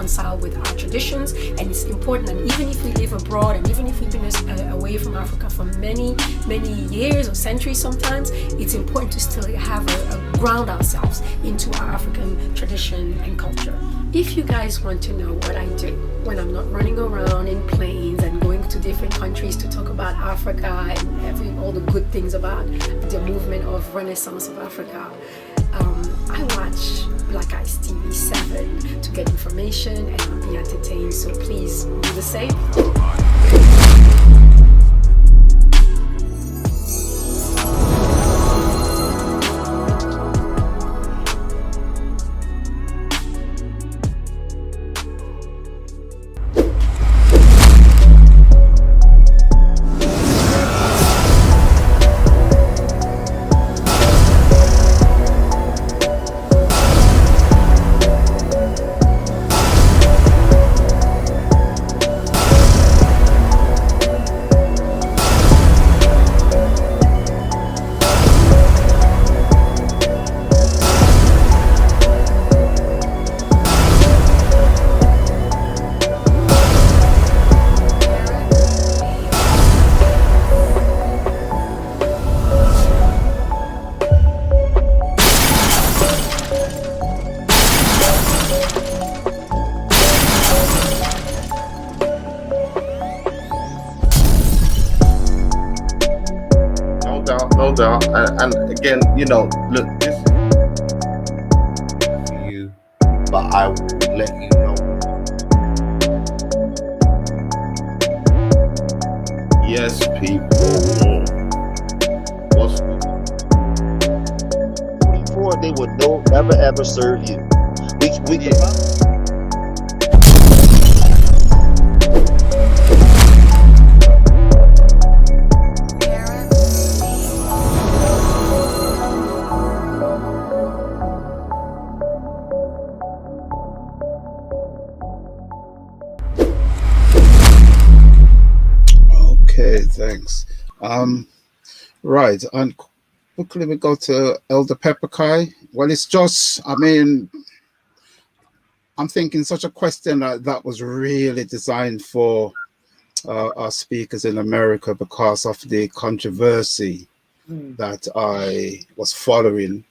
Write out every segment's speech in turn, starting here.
reconcile with our traditions, and it's important. And even if we live abroad, and even if we've been away from Africa for many years or centuries sometimes, it's important to still have a ground ourselves into our African tradition and culture. If you guys want to know what I do when I'm not running around in planes and going to different countries to talk about Africa and all the good things about the movement of Renaissance of Africa, I watch Black Eyes TV 7 to get information and be entertained. So please do the same. No doubt. And again, look, this is for you, but I will let you know. Yes, people. What's good? Before they would never ever serve you. We can. Okay, thanks. Right, and quickly we go to Elder Pepperkai. Well, it's just, I'm thinking such a question that was really designed for our speakers in America because of the controversy that I was following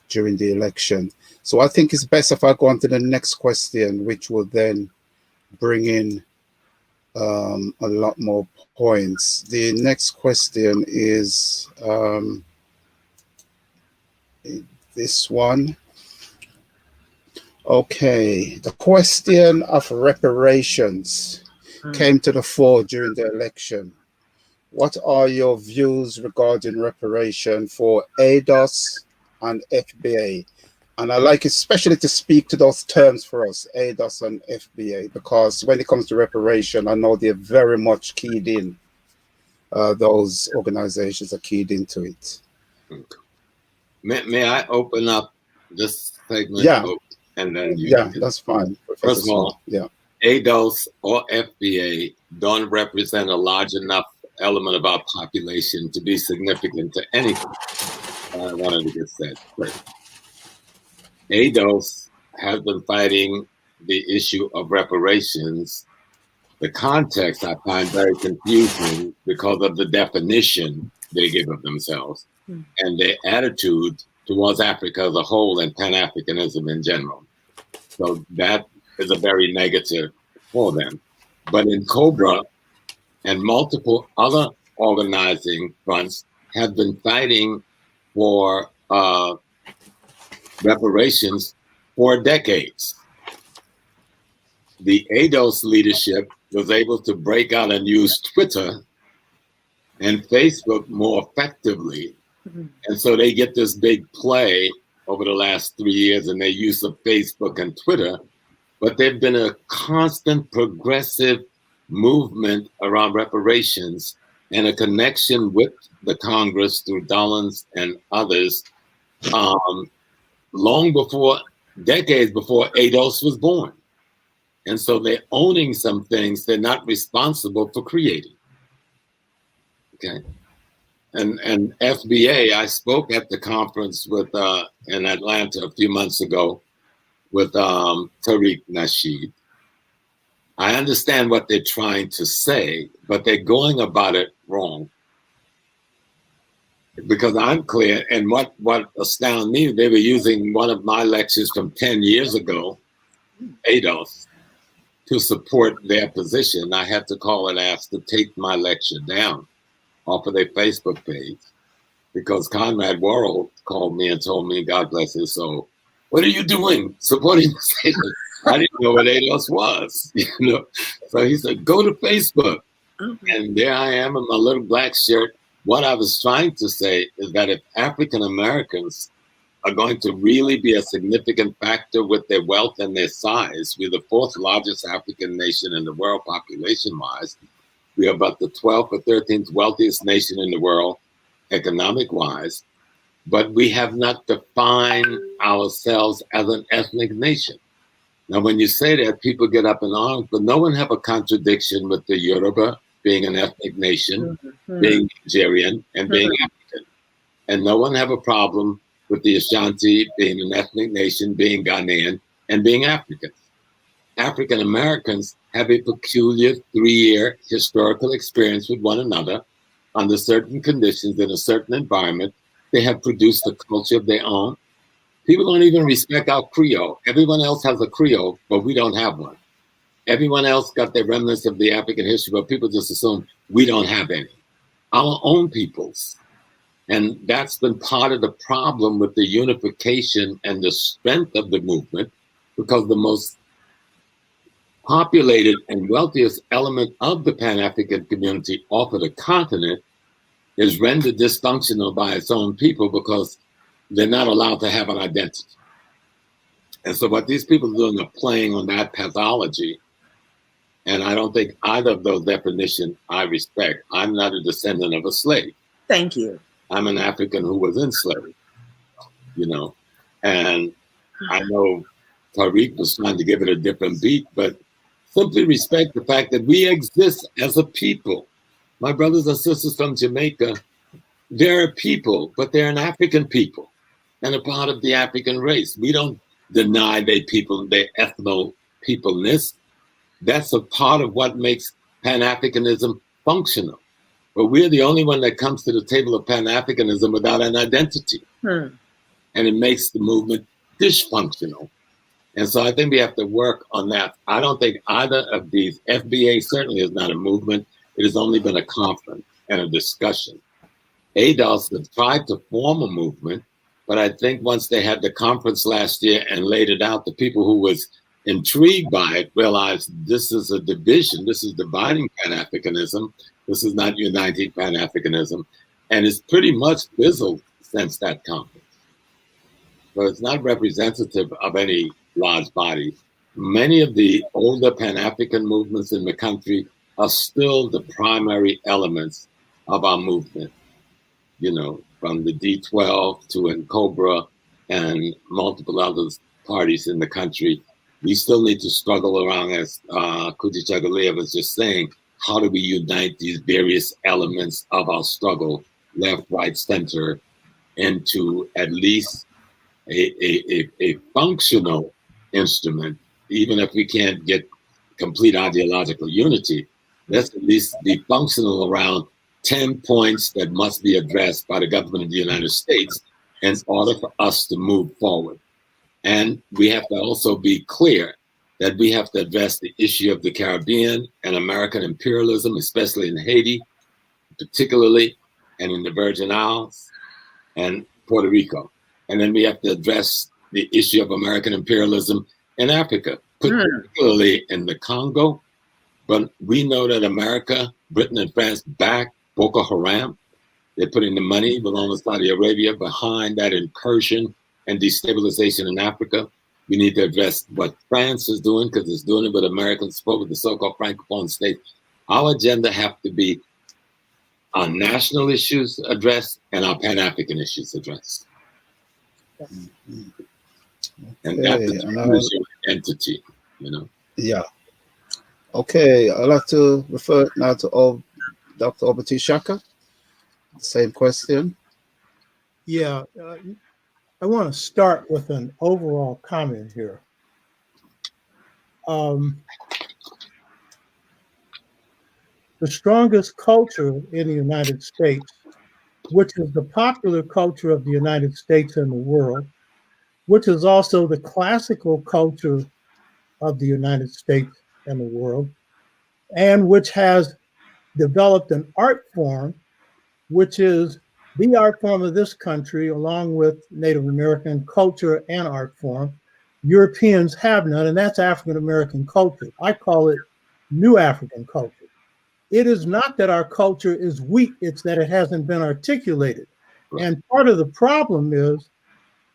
during the election. So I think it's best if I go on to the next question, which will then bring in a lot more points. The next question is this one. Okay, the question of reparations came to the fore during the election. What are your views regarding reparation for ADOS and FBA? And I like especially to speak to those terms for us, ADOS and FBA, because when it comes to reparation, I know they're very much keyed in. Those organizations are keyed into it. May I open up this segment? Yeah. And then that's fine. First of all, ADOS or FBA don't represent a large enough element of our population to be significant to anything. I wanted to get said first. ADOS has been fighting the issue of reparations. The context I find very confusing because of the definition they give of themselves and their attitude towards Africa as a whole and Pan-Africanism in general. So that is a very negative for them. But in COBRA and multiple other organizing fronts have been fighting for reparations for decades. The ADOS leadership was able to break out and use Twitter and Facebook more effectively. And so they get this big play over the last 3 years in their use of Facebook and Twitter. But there's been a constant progressive movement around reparations and a connection with the Congress through Dollins and others long before, decades before ADOS was born. And so they're owning some things they're not responsible for creating. Okay. And FBA, I spoke at the conference with in Atlanta a few months ago with Tariq Nasheed. I understand what they're trying to say, but they're going about it wrong. Because I'm clear, and what astounded me, they were using one of my lectures from 10 years ago, ADOS, to support their position. I had to call and ask to take my lecture down off of their Facebook page because Conrad Worrell called me and told me, God bless his soul, what are you doing supporting the statement? I didn't know what ADOS was, you know. So he said, go to Facebook. And there I am in my little black shirt. What I was trying to say is that if African Americans are going to really be a significant factor with their wealth and their size, we're the fourth largest African nation in the world population-wise. We are about the 12th or 13th wealthiest nation in the world economic-wise, but we have not defined ourselves as an ethnic nation. Now, when you say that, people get up in arms, but no one have a contradiction with the Yoruba being an ethnic nation, being Nigerian, and being African. And no one have a problem with the Ashanti being an ethnic nation, being Ghanaian, and being African. African Americans have a peculiar 3-year historical experience with one another under certain conditions in a certain environment. They have produced a culture of their own. People don't even respect our Creole. Everyone else has a Creole, but we don't have one. Everyone else got their remnants of the African history, but people just assume we don't have any. Our own peoples. And that's been part of the problem with the unification and the strength of the movement, because the most populated and wealthiest element of the Pan-African community off of the continent is rendered dysfunctional by its own people because they're not allowed to have an identity. And so what these people are doing are playing on that pathology. And I don't think either of those definitions I respect. I'm not a descendant of a slave. Thank you. I'm an African who was enslaved, you know. And I know Tariq was trying to give it a different beat, but simply respect the fact that we exist as a people. My brothers and sisters from Jamaica, they're a people, but they're an African people and a part of the African race. We don't deny their people, their ethno-peopleness. That's a part of what makes Pan-Africanism functional. But we're the only one that comes to the table of Pan-Africanism without an identity. And it makes the movement dysfunctional. And so I think we have to work on that. I don't think either of these, FBA certainly is not a movement. It has only been a conference and a discussion. ADOS have tried to form a movement, but I think once they had the conference last year and laid it out, the people who was intrigued by it realized this is a division. This is dividing Pan-Africanism. This is not uniting Pan-Africanism. And it's pretty much fizzled since that conference. But it's not representative of any large body. Many of the older Pan-African movements in the country are still the primary elements of our movement. You know, from the D12 to NCOBRA and multiple other parties in the country. We still need to struggle around, as Kuti Chagalia was just saying, how do we unite these various elements of our struggle, left, right, center, into at least a functional instrument, even if we can't get complete ideological unity. Let's at least be functional around 10 points that must be addressed by the government of the United States in order for us to move forward. And we have to also be clear that we have to address the issue of the Caribbean and American imperialism, especially in Haiti, particularly, and in the Virgin Islands and Puerto Rico. And then we have to address the issue of American imperialism in Africa, particularly in the Congo. But we know that America, Britain, and France back Boko Haram. They're putting the money, along with Saudi Arabia, behind that incursion and destabilization in Africa. We need to address what France is doing, because it's doing it with American support with the so-called Francophone states. Our agenda have to be our national issues addressed and our Pan-African issues addressed. And that is your identity, you know? Yeah. Okay, I'd like to refer now to Dr. Obati Shaka. Same question. Yeah, I want to start with an overall comment here. the strongest culture in the United States, which is the popular culture of the United States and the world, which is also the classical culture of the United States and the world, and which has developed an art form, which is the art form of this country, along with Native American culture and art form. Europeans have none, and that's African American culture. I call it New African culture. It is not that our culture is weak, it's that it hasn't been articulated. And part of the problem is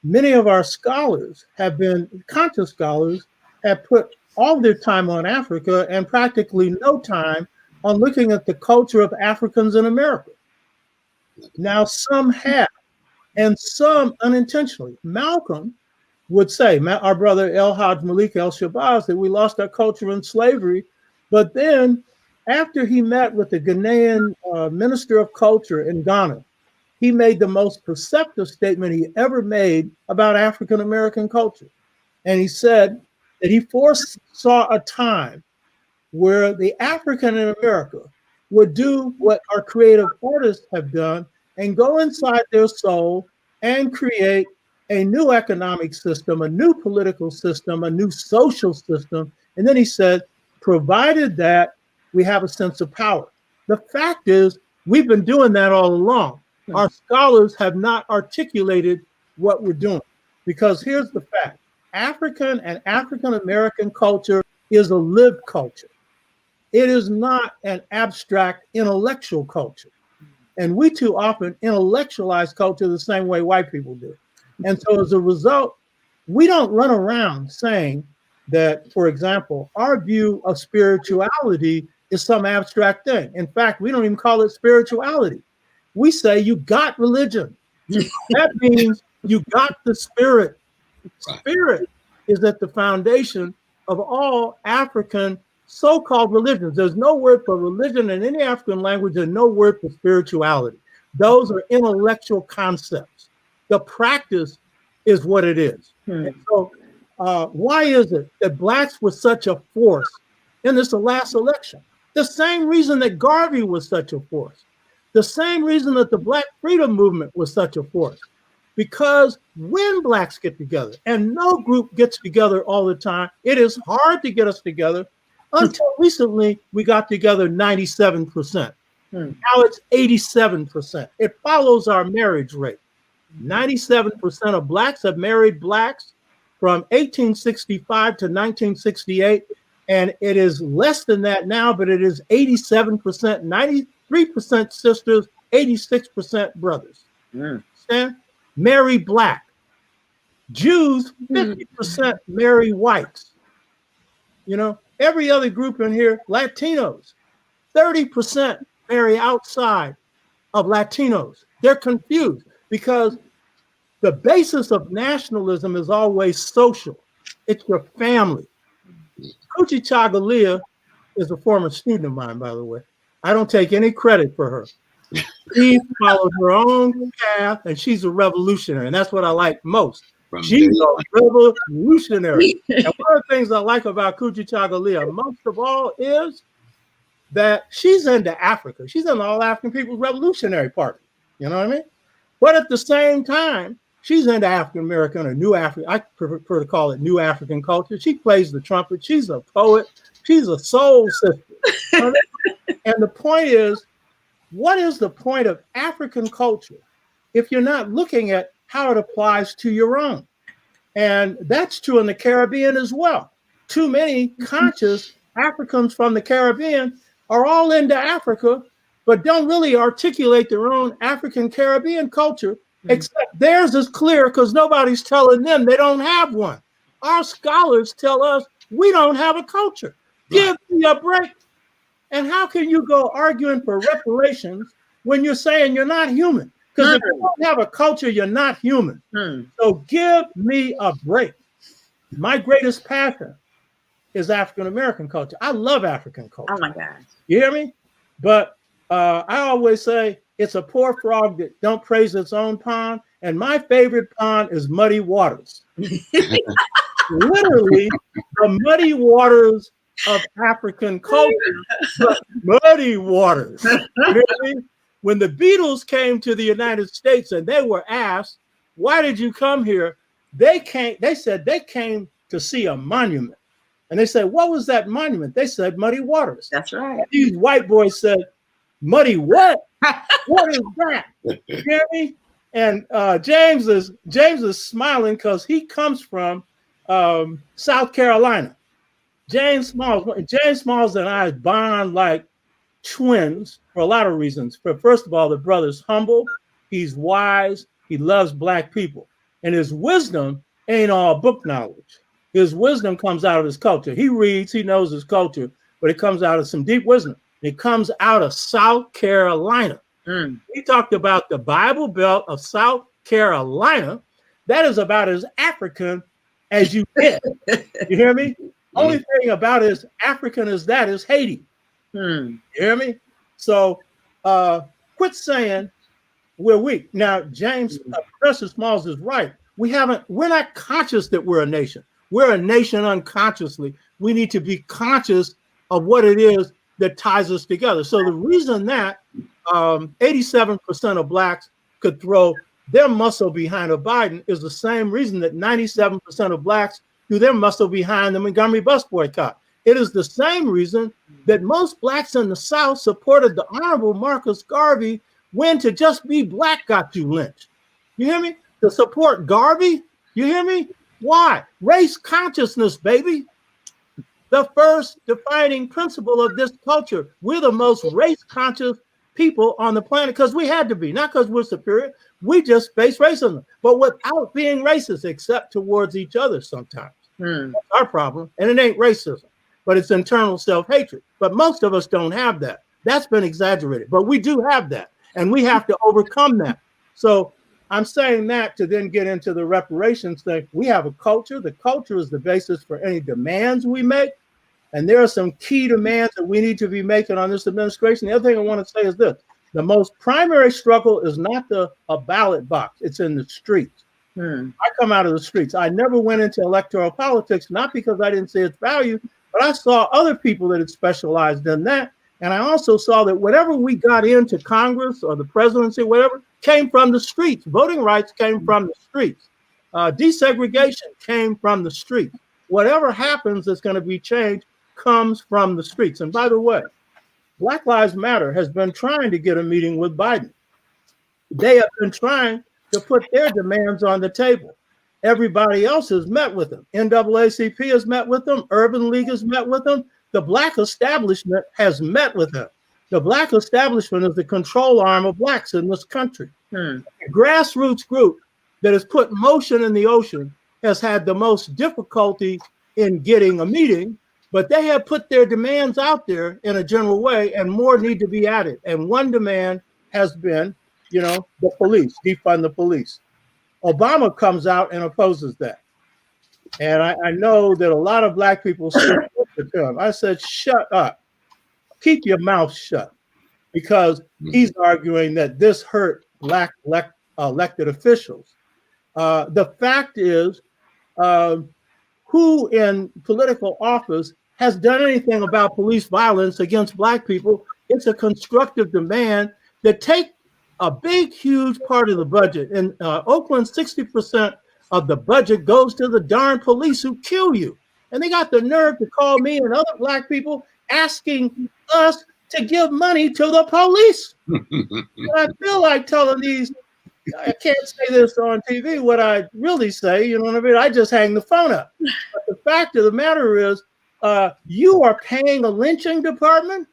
many of our scholars have been, conscious scholars, have put all their time on Africa and practically no time on looking at the culture of Africans in America. Now, some have, and some unintentionally. Malcolm would say, our brother El Haj Malik El Shabazz, that we lost our culture in slavery. But then, after he met with the Ghanaian Minister of Culture in Ghana, he made the most perceptive statement he ever made about African American culture. And he said that he foresaw a time where the African in America would do what our creative artists have done and go inside their soul and create a new economic system, a new political system, a new social system. And then he said, provided that we have a sense of power. The fact is, we've been doing that all along. Our scholars have not articulated what we're doing, because here's the fact. African and African American culture is a lived culture. It is not an abstract intellectual culture. And we too often intellectualize culture the same way white people do. And so as a result, we don't run around saying that, for example, our view of spirituality is some abstract thing. In fact, we don't even call it spirituality. We say you got religion. That means you got the spirit. Spirit is at the foundation of all African so-called religions. There's no word for religion in any African language and no word for spirituality. Those are intellectual concepts. The practice is what it is. And so why is it that blacks were such a force in this last election? The same reason that Garvey was such a force. The same reason that the Black Freedom Movement was such a force. Because when blacks get together, and no group gets together all the time, it is hard to get us together. Until recently, we got together 97%. Now it's 87%. It follows our marriage rate. 97% of blacks have married blacks from 1865 to 1968. And it is less than that now, but it is 87%, 93% sisters, 86% brothers. Understand? Marry black. Jews, 50% marry whites. You know, every other group in here, Latinos, 30% marry outside of Latinos. They're confused because the basis of nationalism is always social. It's your family. Kuchi Chagalia is a former student of mine, by the way. I don't take any credit for her. She followed her own path, and she's a revolutionary, and that's what I like most. She's a revolutionary. And one of the things I like about Kuchi Chagalia most of all is that she's into Africa. She's in the All African People's Revolutionary Party. You know what I mean? But at the same time, she's into African American or New African. I prefer to call it New African culture. She plays the trumpet. She's a poet. She's a soul sister. And the point is, what is the point of African culture if you're not looking at how it applies to your own? And that's true in the Caribbean as well. Too many conscious Africans from the Caribbean are all into Africa, but don't really articulate their own African Caribbean culture, except theirs is clear because nobody's telling them they don't have one. Our scholars tell us we don't have a culture. Give me a break. And how can you go arguing for reparations when you're saying you're not human? Because if you don't have a culture, you're not human. So give me a break. My greatest passion is African American culture. I love African culture. Oh my God. You hear me? But I always say it's a poor frog that don't praise its own pond. And my favorite pond is Muddy Waters. Literally, the Muddy Waters of African culture, but muddy waters. You know what I mean? When the Beatles came to the United States and they were asked, why did you come here? They said they came to see a monument. And they said, what was that monument? They said, Muddy Waters. That's right. And these white boys said, muddy what? What is that? You hear me? And James is smiling because he comes from South Carolina. James Smalls and I bond like twins for a lot of reasons. But first of all, the brother's humble, he's wise, he loves Black people, and his wisdom ain't all book knowledge. His wisdom comes out of his culture. He reads, he knows his culture, but it comes out of some deep wisdom. It comes out of South Carolina. He talked about the Bible Belt of South Carolina. That is about as African as you get. You hear me? Only thing about as African as that is Haiti. You hear me? So quit saying we're weak. Now, James, Professor Smalls is right. We're not conscious that we're a nation. We're a nation unconsciously. We need to be conscious of what it is that ties us together. So the reason that 87% of Blacks could throw their muscle behind a Biden is the same reason that 97% of Blacks threw their muscle behind the Montgomery bus boycott. It is the same reason that most Blacks in the South supported the Honorable Marcus Garvey when to just be Black got you lynched. You hear me? To support Garvey, you hear me? Why? Race consciousness, baby. The first defining principle of this culture. We're the most race conscious people on the planet because we had to be, not because we're superior. We just face racism, but without being racist, except towards each other sometimes. That's our problem. And it ain't racism, but it's internal self-hatred. But most of us don't have that. That's been exaggerated, but we do have that. And we have to overcome that. So I'm saying that to then get into the reparations thing. We have a culture. The culture is the basis for any demands we make. And there are some key demands that we need to be making on this administration. The other thing I want to say is this. The most primary struggle is not a ballot box. It's in the streets. I come out of the streets. I never went into electoral politics, not because I didn't see its value, but I saw other people that had specialized in that. And I also saw that whatever we got into Congress or the presidency, whatever, came from the streets. Voting rights came from the streets. Desegregation came from the streets. Whatever happens that's going to be changed comes from the streets. And by the way, Black Lives Matter has been trying to get a meeting with Biden. They have been trying to put their demands on the table. Everybody else has met with them. NAACP has met with them. Urban League has met with them. The Black establishment has met with them. The Black establishment is the control arm of Blacks in this country. A grassroots group that has put motion in the ocean has had the most difficulty in getting a meeting, but they have put their demands out there in a general way, and more need to be added. And one demand has been, the police, defund the police. Obama comes out and opposes that. And I know that a lot of Black people say to him. I said, shut up. Keep your mouth shut. Because he's arguing that this hurt Black elected officials. The fact is, who in political office has done anything about police violence against Black people? It's a constructive demand that take a big, huge part of the budget. In Oakland, 60% of the budget goes to the darn police who kill you. And they got the nerve to call me and other Black people asking us to give money to the police. And I feel like telling these, I can't say this on TV, what I really say, you know what I mean? I just hang the phone up. But the fact of the matter is, you are paying a lynching department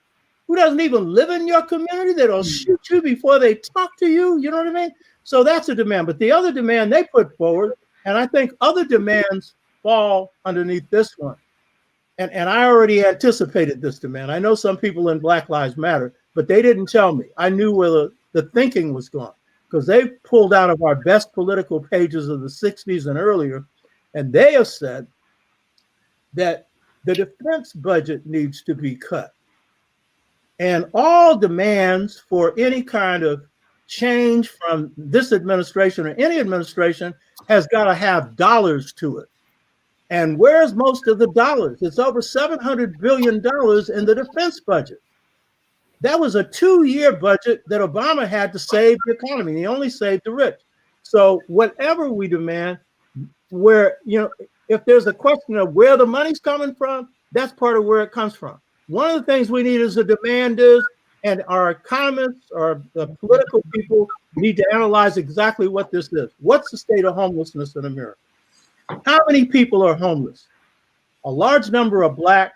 who doesn't even live in your community, that'll shoot you before they talk to you, you know what I mean? So that's a demand. But the other demand they put forward, and I think other demands fall underneath this one. And I already anticipated this demand. I know some people in Black Lives Matter, but they didn't tell me. I knew where the thinking was going, because they pulled out of our best political pages of the 60s and earlier, and they have said that the defense budget needs to be cut. And all demands for any kind of change from this administration or any administration has got to have dollars to it. And where's most of the dollars? It's over $700 billion in the defense budget. That was a 2-year budget that Obama had to save the economy. He only saved the rich. So whatever we demand, where, if there's a question of where the money's coming from, that's part of where it comes from. One of the things we need is a demand is, and our economists or the political people need to analyze exactly what this is. What's the state of homelessness in America? How many people are homeless? A large number of Black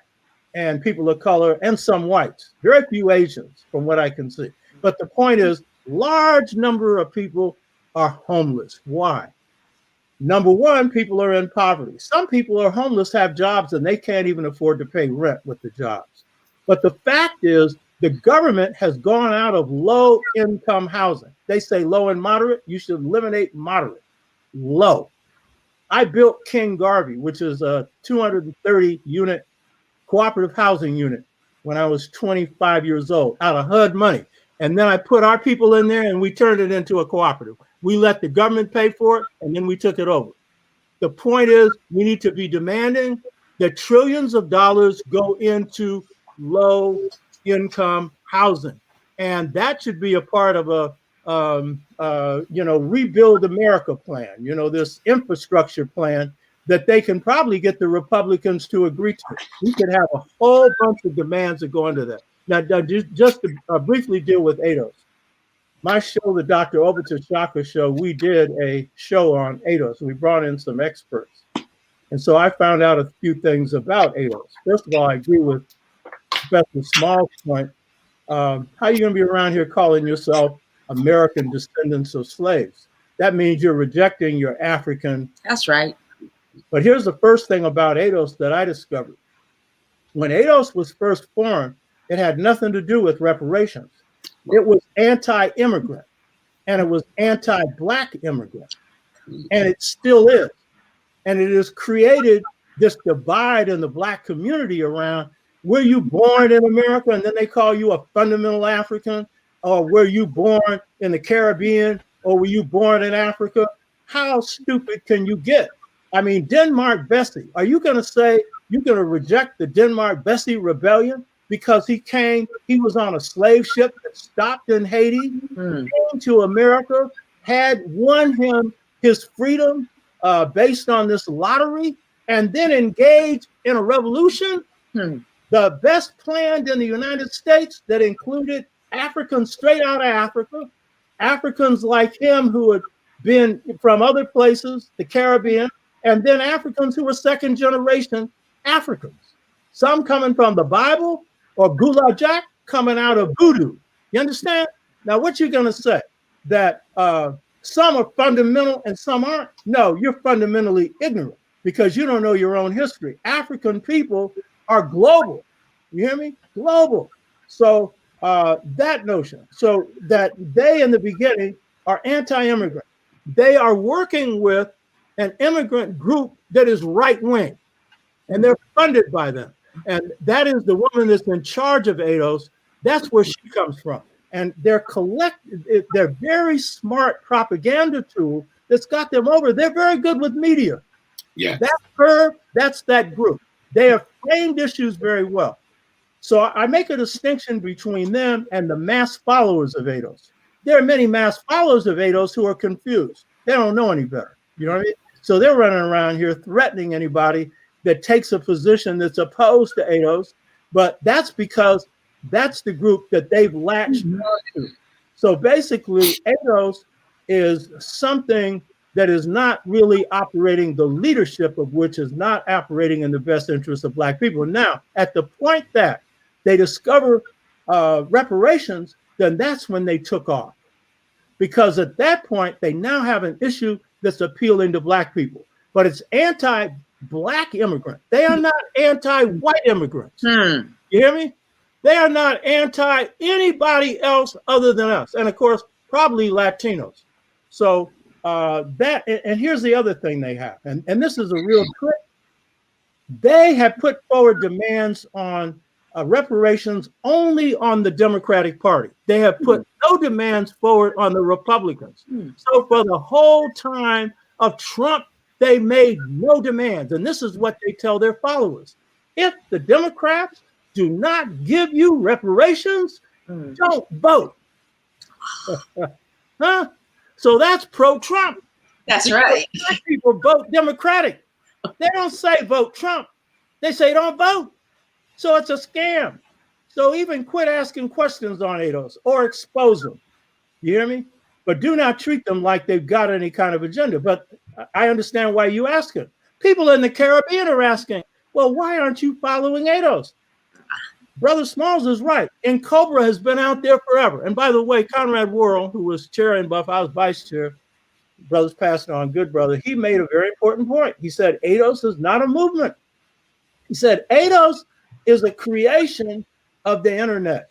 and people of color and some whites, very few Asians from what I can see. But the point is, large number of people are homeless. Why? Number one, people are in poverty. Some people are homeless, have jobs, and they can't even afford to pay rent with the jobs. But the fact is, the government has gone out of low income housing. They say low and moderate, you should eliminate moderate. Low. I built King Garvey, which is a 230 unit cooperative housing unit when I was 25 years old out of HUD money. And then I put our people in there and we turned it into a cooperative. We let the government pay for it and then we took it over. The point is we need to be demanding that trillions of dollars go into low income housing. And that should be a part of a rebuild America plan, this infrastructure plan that they can probably get the Republicans to agree to. We could have a whole bunch of demands that go into that. Now just to briefly deal with ADOS. My show, the Dr. Obita Shaka show, we did a show on ADOS. We brought in some experts. And so I found out a few things about ADOS. First of all, I agree with Professor Small's point. How are you going to be around here calling yourself American descendants of slaves? That means you're rejecting your African. That's right. But here's the first thing about ADOS that I discovered. When ADOS was first formed, it had nothing to do with reparations. It was anti-immigrant, and it was anti-Black immigrant, and it still is. And it has created this divide in the Black community around, were you born in America and then they call you a fundamental African? Or were you born in the Caribbean? Or were you born in Africa? How stupid can you get? I mean, Denmark Vesey, are you going to say you're going to reject the Denmark Vesey rebellion because he was on a slave ship that stopped in Haiti, came to America, had won him his freedom based on this lottery, and then engaged in a revolution? The best planned in the United States that included Africans straight out of Africa, Africans like him who had been from other places, the Caribbean, and then Africans who were second generation Africans. Some coming from the Bible or Gula Jack coming out of voodoo. You understand? Now, what you going to say? That some are fundamental and some aren't? No, you're fundamentally ignorant because you don't know your own history. African people are global. You hear me? Global. So that notion, so that they in the beginning are anti-immigrant. They are working with an immigrant group that is right-wing, and they're funded by them. And that is the woman that's in charge of ADOS. That's where she comes from. And they're very smart propaganda tool that's got them over. They're very good with media. Yeah. That's her, that's that group. They have framed issues very well. So I make a distinction between them and the mass followers of ADOS. There are many mass followers of ADOS who are confused. They don't know any better. You know what I mean? So they're running around here threatening anybody that takes a position that's opposed to ADOS, but that's because that's the group that they've latched onto. So basically, ADOS is something that is not really operating, the leadership of which is not operating in the best interest of Black people. Now, at the point that they discover reparations, then that's when they took off. Because at that point, they now have an issue that's appealing to Black people, but it's anti-Black immigrant. They are not anti-white immigrants. You hear me? They are not anti anybody else other than us. And of course, probably Latinos. So and here's the other thing they have, and this is a real trick. They have put forward demands on reparations only on the Democratic Party. They have put no demands forward on the Republicans. So for the whole time of Trump They made no demands. And this is what they tell their followers. If the Democrats do not give you reparations, don't vote. Huh? So that's pro-Trump. That's right. People vote Democratic. They don't say vote Trump. They say don't vote. So it's a scam. So even quit asking questions on ADOS or expose them. You hear me? But do not treat them like they've got any kind of agenda. But I understand why you ask it. People in the Caribbean are asking, well, why aren't you following ADOS? Brother Smalls is right. And Cobra has been out there forever. And by the way, Conrad Worrell, who was chair in Buff, I was vice chair, brothers passed on, good brother, he made a very important point. He said, ADOS is not a movement. He said, ADOS is a creation of the internet.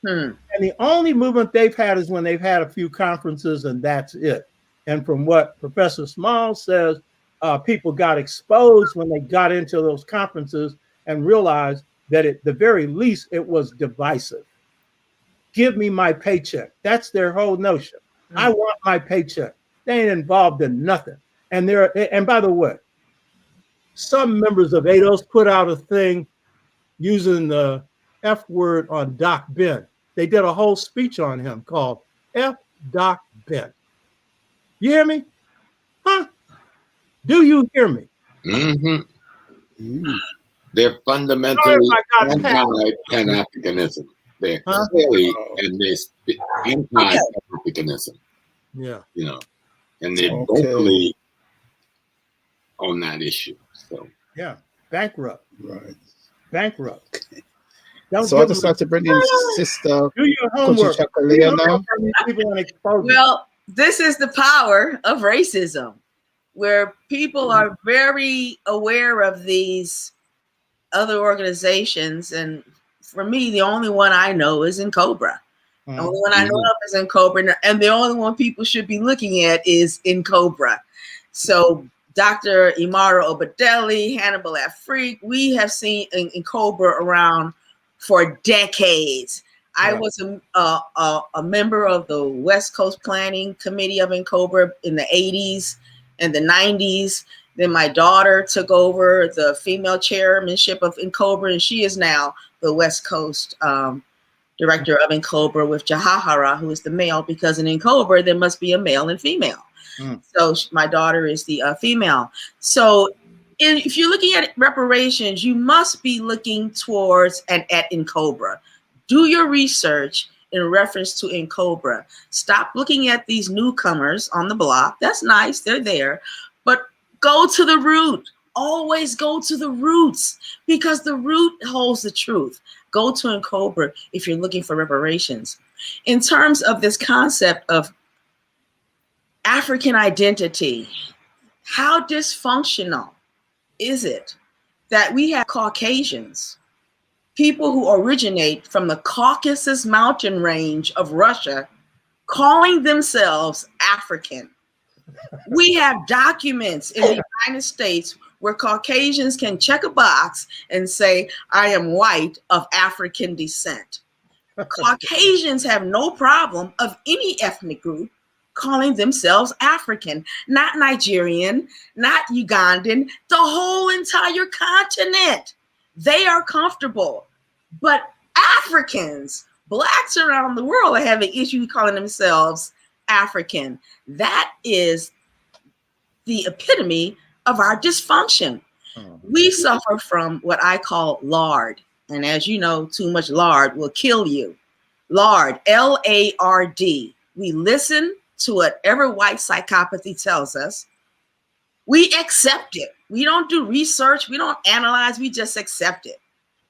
And the only movement they've had is when they've had a few conferences, and that's it. And from what Professor Smalls says, people got exposed when they got into those conferences and realized that at the very least, it was divisive. Give me my paycheck. That's their whole notion. I want my paycheck. They ain't involved in nothing. And by the way, some members of ADOS put out a thing using the F word on Doc Ben. They did a whole speech on him called F Doc Ben. You hear me? Huh? Do you hear me? They're fundamentally anti-Pan-Africanism. They're clearly anti-Africanism. Yeah. You know, and they're vocally on that issue. So yeah, bankrupt. Right. Bankrupt. So I just like to bring in Sister do your homework. Now. Well, this is the power of racism, where people are very aware of these other organizations. And for me, the only one I know is in Cobra. The only one I know of is in Cobra. And the only one people should be looking at is in Cobra. So Dr. Imara Obadeli, Hannibal Afrique, we have seen in Cobra around for decades. I was a member of the West Coast Planning Committee of Cobra in the 80s and the 90s. Then my daughter took over the female chairmanship of Cobra, and she is now the West Coast director of Cobra with Jahahara, who is the male, because in Cobra there must be a male and female. So my daughter is the female. So if you're looking at reparations, you must be looking towards and at Cobra. Do your research in reference to Cobra. Stop looking at these newcomers on the block. That's nice, they're there, but go to the root. Always go to the roots, because the root holds the truth. Go to Cobra if you're looking for reparations. In terms of this concept of African identity, how dysfunctional is it that we have Caucasians, people who originate from the Caucasus mountain range of Russia, calling themselves African? We have documents in the United States where Caucasians can check a box and say, I am white of African descent. Caucasians have no problem of any ethnic group calling themselves African, not Nigerian, not Ugandan, the whole entire continent. They are comfortable. But Africans, blacks around the world, are having issues calling themselves African. That is the epitome of our dysfunction. We suffer from what I call lard. And as you know, too much lard will kill you. Lard, L-A-R-D. We listen to whatever white psychopathy tells us. We accept it. We don't do research. We don't analyze. We just accept it.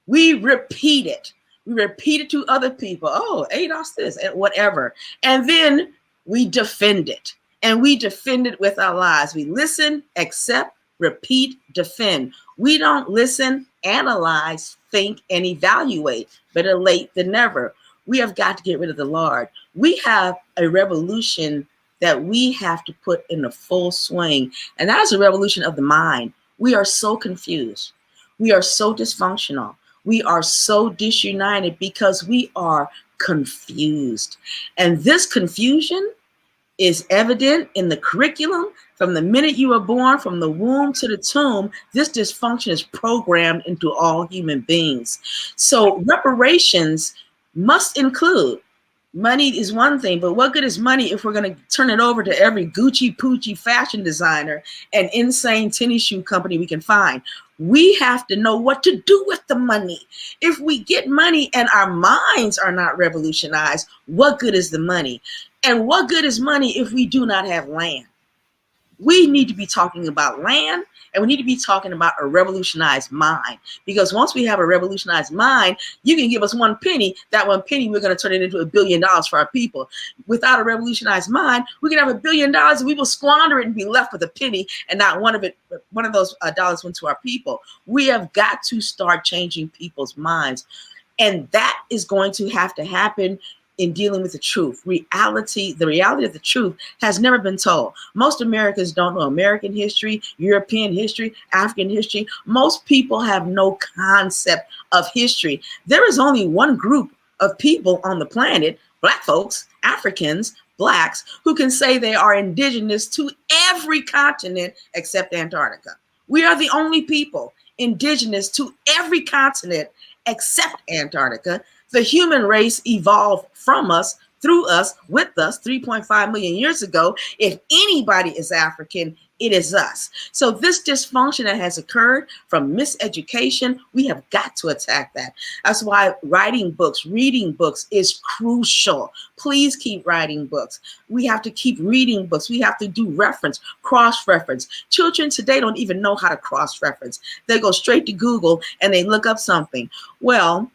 We repeat it. We repeat it to other people. Oh, ADOS this, and whatever. And then we defend it. And we defend it with our lives. We listen, accept, repeat, defend. We don't listen, analyze, think, and evaluate. Better late than never. We have got to get rid of the lard. We have a revolution that we have to put in a full swing. And that is a revolution of the mind. We are so confused. We are so dysfunctional. We are so disunited because we are confused. And this confusion is evident in the curriculum. From the minute you were born, from the womb to the tomb, this dysfunction is programmed into all human beings. So reparations must include, money is one thing, but what good is money if we're going to turn it over to every Gucci Poochie fashion designer and insane tennis shoe company we can find? We have to know what to do with the money. If we get money and our minds are not revolutionized, what good is the money? And what good is money if we do not have land? We need to be talking about land, and we need to be talking about a revolutionized mind. Because once we have a revolutionized mind, you can give us 1 penny. That 1 penny, we're going to turn it into $1 billion for our people. Without a revolutionized mind, we can have $1 billion and we will squander it and be left with a penny, and not one of those dollars went to our people. We have got to start changing people's minds. And that is going to happen in dealing with the truth. The reality of the truth has never been told. Most Americans don't know American history, European history, African history. Most people have no concept of history. There is only one group of people on the planet, Black folks, Africans, Blacks, who can say they are indigenous to every continent except Antarctica. We are the only people indigenous to every continent except Antarctica. The human race evolved from us, through us, with us 3.5 million years ago. If anybody is African, it is us. So this dysfunction that has occurred from miseducation, we have got to attack that. That's why writing books, reading books is crucial. Please keep writing books. We have to keep reading books. We have to do reference, cross-reference. Children today don't even know how to cross-reference. They go straight to Google and they look up something. Well,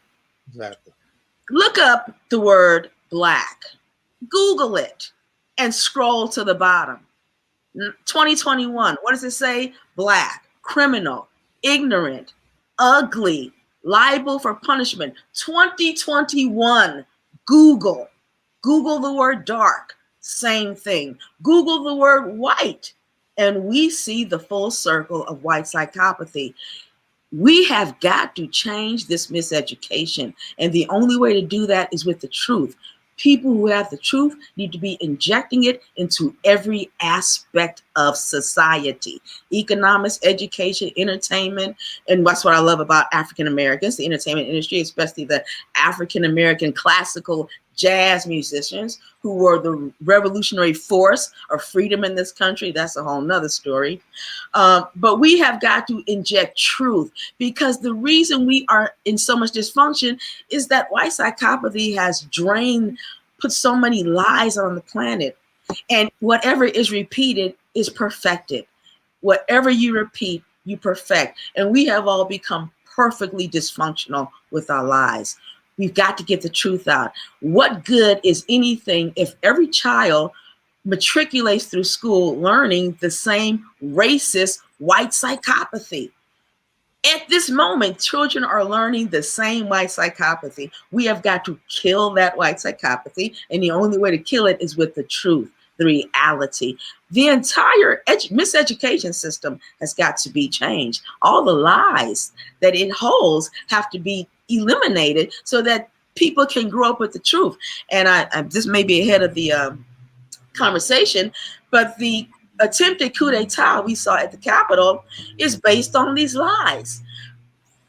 Exactly. Look up the word black, Google it, and scroll to the bottom. 2021, what does it say? Black, criminal, ignorant, ugly, liable for punishment. 2021, Google the word dark, same thing. Google the word white, and we see the full circle of white psychopathy. We have got to change this miseducation. And the only way to do that is with the truth. People who have the truth need to be injecting it into every aspect of society. Economics, education, entertainment. And that's what I love about African Americans, the entertainment industry, especially the African American classical jazz musicians who were the revolutionary force of freedom in this country. That's a whole nother story. But we have got to inject truth, because the reason we are in so much dysfunction is that white psychopathy has put so many lies on the planet. And whatever is repeated is perfected. Whatever you repeat, you perfect. And we have all become perfectly dysfunctional with our lies. We've got to get the truth out. What good is anything if every child matriculates through school learning the same racist white psychopathy? At this moment, children are learning the same white psychopathy. We have got to kill that white psychopathy, and the only way to kill it is with the truth, the reality. The entire miseducation system has got to be changed. All the lies that it holds have to be eliminated so that people can grow up with the truth. And this may be ahead of the conversation, but the attempted coup d'etat we saw at the Capitol is based on these lies.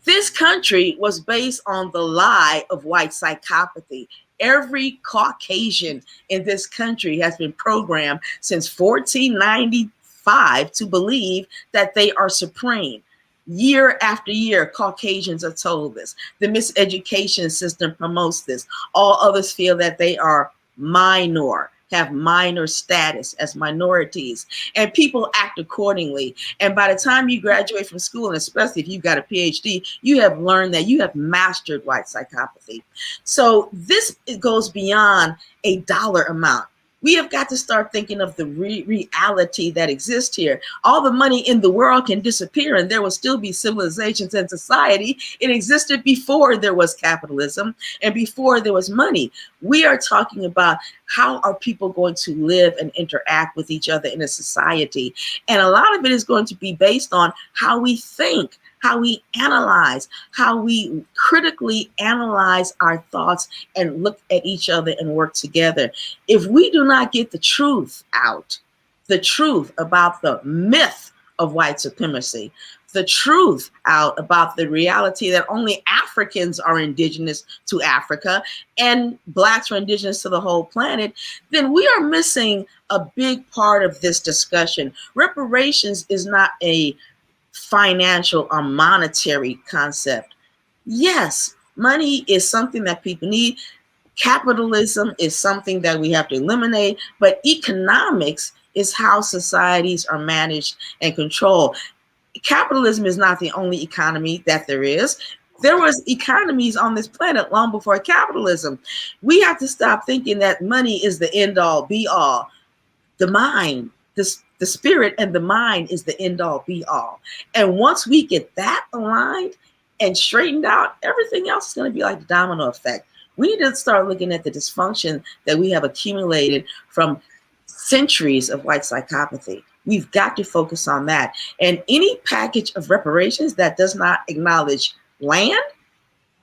This country was based on the lie of white psychopathy. Every Caucasian in this country has been programmed since 1495 to believe that they are supreme. Year after year, Caucasians are told this. The miseducation system promotes this. All others feel that they are minor, have minor status as minorities, and people act accordingly. And by the time you graduate from school, and especially if you've got a PhD, you have learned that you have mastered white psychopathy. So this goes beyond a dollar amount. We have got to start thinking of the reality that exists here. All the money in the world can disappear and there will still be civilizations and society. It existed before there was capitalism and before there was money. We are talking about how are people going to live and interact with each other in a society. And a lot of it is going to be based on how we think, how we analyze, how we critically analyze our thoughts and look at each other and work together. If we do not get the truth out, the truth about the myth of white supremacy, the truth out about the reality that only Africans are indigenous to Africa and Blacks are indigenous to the whole planet, then we are missing a big part of this discussion. Reparations is not a financial or monetary concept. Yes, money is something that people need. Capitalism is something that we have to eliminate, but economics is how societies are managed and controlled. Capitalism is not the only economy that there is. There was economies on this planet long before capitalism. We have to stop thinking that money is the end all be all. The mind, the spirit and the mind is the end all be all. And once we get that aligned and straightened out, everything else is going to be like the domino effect. We need to start looking at the dysfunction that we have accumulated from centuries of white psychopathy. We've got to focus on that. And any package of reparations that does not acknowledge land,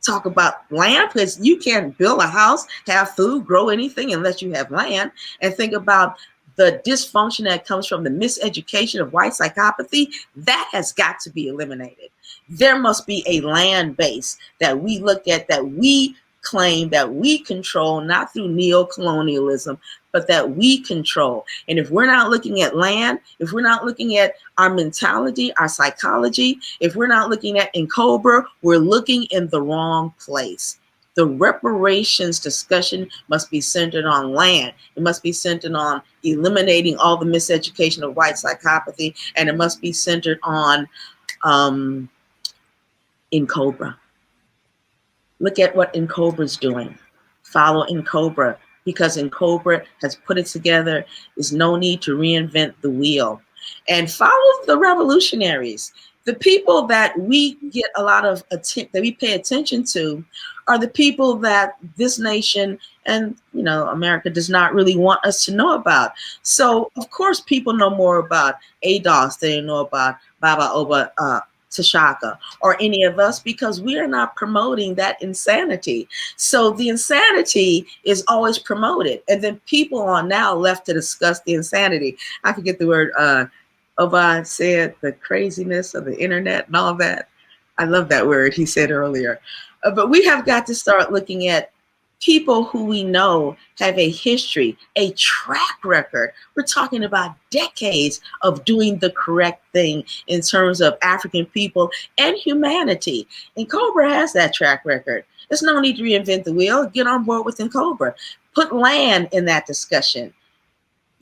talk about land, because you can't build a house, have food, grow anything unless you have land, and think about the dysfunction that comes from the miseducation of white psychopathy, that has got to be eliminated. There must be a land base that we look at, that we claim, that we control, not through neo-colonialism, but that we control. And if we're not looking at land, if we're not looking at our mentality, our psychology, if we're not looking at Cobra, we're looking in the wrong place. The reparations discussion must be centered on land. It must be centered on eliminating all the miseducation of white psychopathy, and it must be centered on Cobra. Look at what Cobra's doing. Follow Cobra, because Cobra has put it together. There's no need to reinvent the wheel. And follow the revolutionaries. The people that we get a lot of that we pay attention to are the people that this nation and, you know, America does not really want us to know about. So of course people know more about ADOS than they know about Baba Oba Tashaka or any of us, because we are not promoting that insanity. So the insanity is always promoted, and then people are now left to discuss the insanity. I forget the word Oba said, the craziness of the internet and all that. I love that word he said earlier. But we have got to start looking at people who we know have a history, a track record. We're talking about decades of doing the correct thing in terms of African people and humanity. And Cobra has that track record. There's no need to reinvent the wheel. Get on board with Cobra. Put land in that discussion.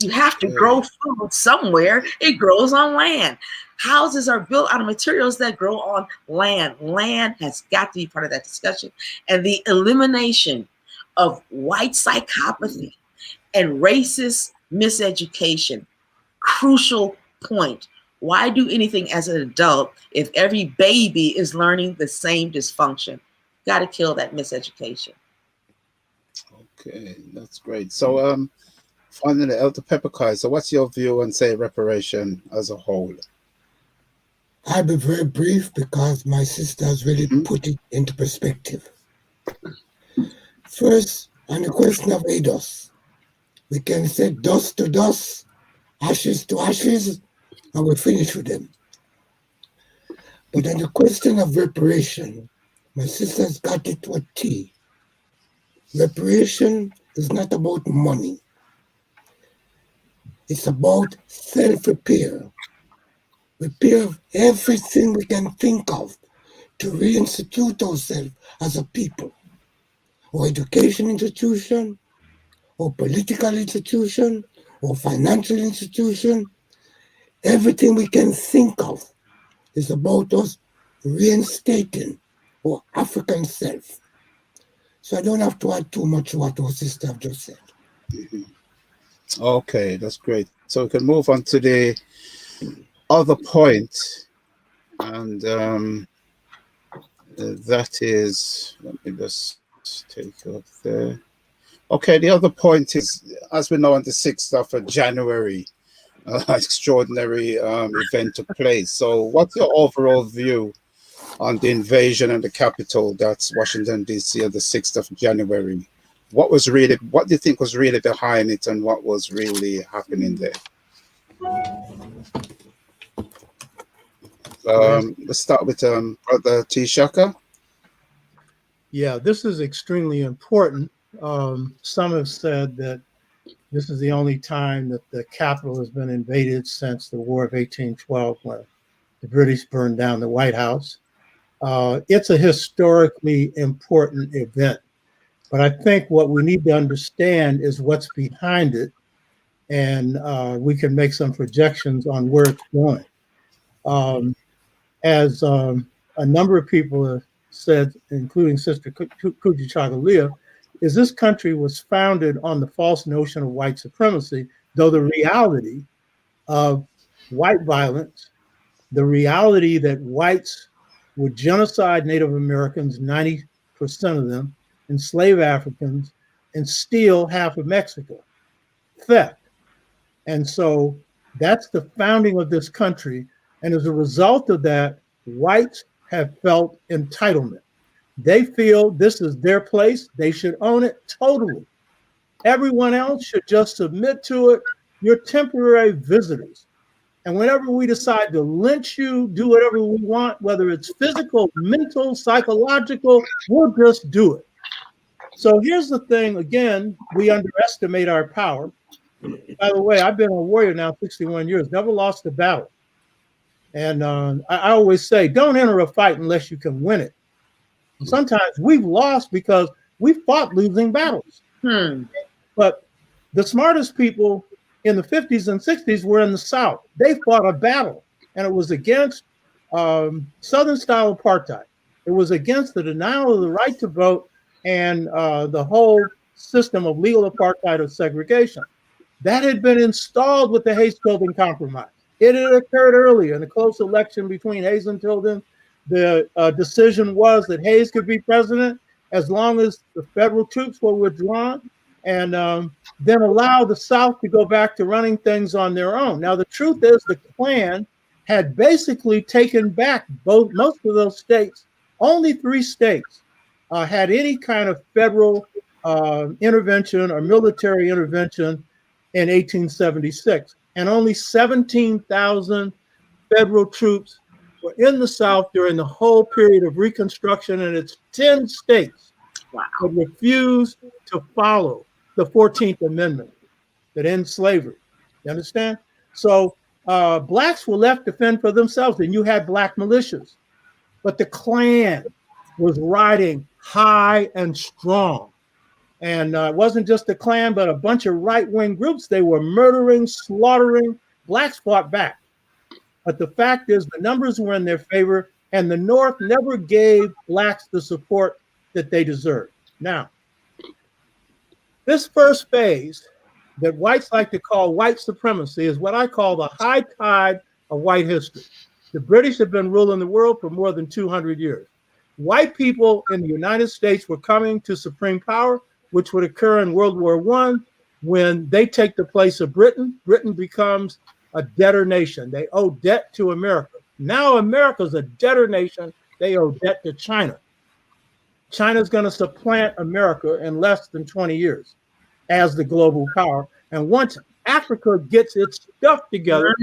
You have to grow food somewhere. It grows on land. Houses are built out of materials that grow on land. Land has got to be part of that discussion. And the elimination of white psychopathy and racist miseducation. Crucial point. Why do anything as an adult if every baby is learning the same dysfunction? Got to kill that miseducation. Okay, that's great. So finally, Elder Pepperkai, so what's your view on, say, reparation as a whole? I'll be very brief because my sister has really put it into perspective. First, on the question of ADOS, we can say dust to dust, ashes to ashes, and we finish with them. But on the question of reparation, my sister's got it to a T. Reparation is not about money. It's about self-repair. Repair everything we can think of to reinstitute ourselves as a people, or education institution, or political institution, or financial institution. Everything we can think of is about us reinstating our African self. So I don't have to add too much to what our sister have just said. Okay, that's great. So we can move on to the other point, and that is, let me just take it up there. Okay, the other point is, as we know, on the 6th of January, extraordinary event took place. So what's your overall view on the invasion of the Capitol, that's Washington, D.C., on the 6th of January. What do you think was really behind it, and what was really happening there? Let's start with Brother T. Shaka. Yeah, this is extremely important. Some have said that this is the only time that the Capitol has been invaded since the War of 1812, when the British burned down the White House. It's a historically important event, but I think what we need to understand is what's behind it, and we can make some projections on where it's going. As a number of people have said, including Sister Kujichagulia, is this country was founded on the false notion of white supremacy, though the reality of white violence, the reality that whites would genocide Native Americans, 90% of them, enslave Africans, and steal half of Mexico. Theft. And so that's the founding of this country. And as a result of that, whites have felt entitlement. They feel this is their place. They should own it totally. Everyone else should just submit to it. You're temporary visitors. And whenever we decide to lynch you, do whatever we want, whether it's physical, mental, psychological, we'll just do it. So here's the thing. Again, we underestimate our power. By the way, I've been a warrior now 61 years, never lost a battle. And I always say, don't enter a fight unless you can win it. And sometimes we've lost because we fought losing battles. But the smartest people in the 50s and 60s were in the South. They fought a battle, and it was against Southern-style apartheid. It was against the denial of the right to vote and the whole system of legal apartheid of segregation. That had been installed with the Hayes-Tilden Compromise. It had occurred earlier in a close election between Hayes and Tilden. The decision was that Hayes could be president as long as the federal troops were withdrawn, and then allow the South to go back to running things on their own. Now, the truth is the Klan had basically taken back most of those states. Only 3 states had any kind of federal intervention or military intervention in 1876. And only 17,000 federal troops were in the South during the whole period of Reconstruction, and it's 10 states that refused to follow the 14th Amendment that ends slavery. You understand? So blacks were left to fend for themselves, and you had black militias. But the Klan was riding high and strong. And it wasn't just the Klan, but a bunch of right-wing groups. They were murdering, slaughtering. Blacks fought back. But the fact is the numbers were in their favor, and the North never gave blacks the support that they deserved. Now, this first phase that whites like to call white supremacy is what I call the high tide of white history. The British have been ruling the world for more than 200 years. White people in the United States were coming to supreme power, which would occur in World War I when they take the place of Britain. Britain becomes a debtor nation. They owe debt to America. Now America's a debtor nation. They owe debt to China. China's going to supplant America in less than 20 years as the global power. And once Africa gets its stuff together,